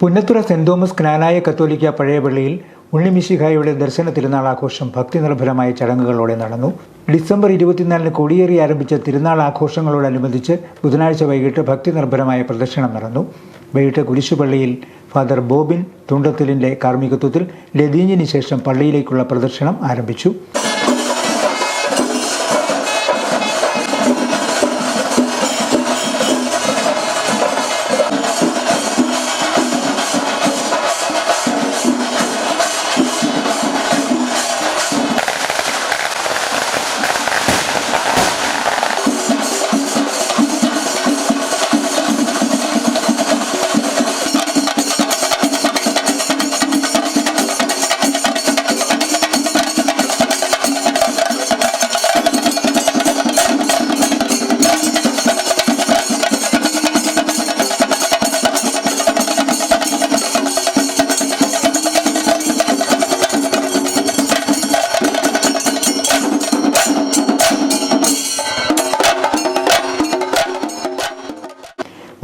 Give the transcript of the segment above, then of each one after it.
Punnathura saint Thomas Knanaya കത്തോലിക്ക പഴയ പള്ളിയിൽ ഉണ്ണിമിശിഹായുടെ ദർശന തിരുനാൾ ആഘോഷം ഭക്തിനിർഭരമായ ചടങ്ങുകളോടെ നടന്നു. ഡിസംബർ 24 കൊടിയേറി ആരംഭിച്ച തിരുനാൾ ആഘോഷങ്ങളോടനുബന്ധിച്ച് ബുധനാഴ്ച വൈകിട്ട് ഭക്തിനിർഭരമായ പ്രദക്ഷിണം നടന്നു. വൈകിട്ട് കുരിശുപള്ളിയിൽ ഫാദർ ബോബിൻ തുണ്ടത്തിലിൻ്റെ കാർമ്മികത്വത്തിൽ ലതീഞ്ഞിന് ശേഷം പള്ളിയിലേക്കുള്ള പ്രദക്ഷിണം ആരംഭിച്ചു.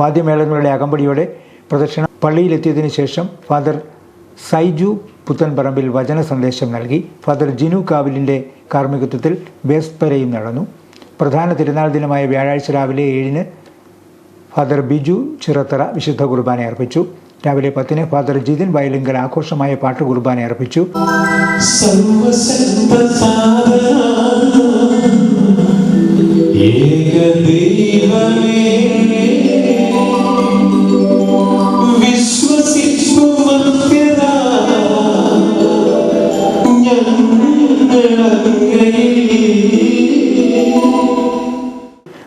വാദ്യമേളങ്ങളുടെ അകമ്പടിയോടെ പ്രദക്ഷിണം പള്ളിയിലെത്തിയതിനു ശേഷം ഫാദർ സൈജു പുത്തൻപറമ്പിൽ വചന സന്ദേശം നൽകി. ഫാദർ ജിനു കാവിലിൻ്റെ കാർമ്മികത്വത്തിൽ വേസ്പരയും നടന്നു. പ്രധാന തിരുനാൾ ദിനമായ വ്യാഴാഴ്ച രാവിലെ 7 ഫാദർ ബിജു ചിറത്തറ വിശുദ്ധ കുർബാന അർപ്പിച്ചു. രാവിലെ 10 ഫാദർ ജിതിൻ വയലിങ്കൽ ആഘോഷമായ പാട്ട് കുർബാന അർപ്പിച്ചു.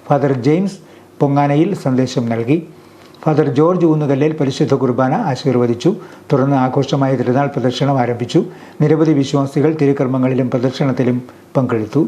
ഫാദർ ജെയിംസ് പൊങ്ങാനയിൽ സന്ദേശം നൽകി. ഫാദർ ജോർജ് ഊന്നുകല്ലിൽ പരിശുദ്ധ കുർബാന ആശീർവദിച്ചു. തുടർന്ന് ആഘോഷമായ തിരുനാൾ പ്രദക്ഷിണം ആരംഭിച്ചു. നിരവധി വിശ്വാസികൾ തിരുക്കർമ്മങ്ങളിലും പ്രദക്ഷിണത്തിലും പങ്കെടുത്തു.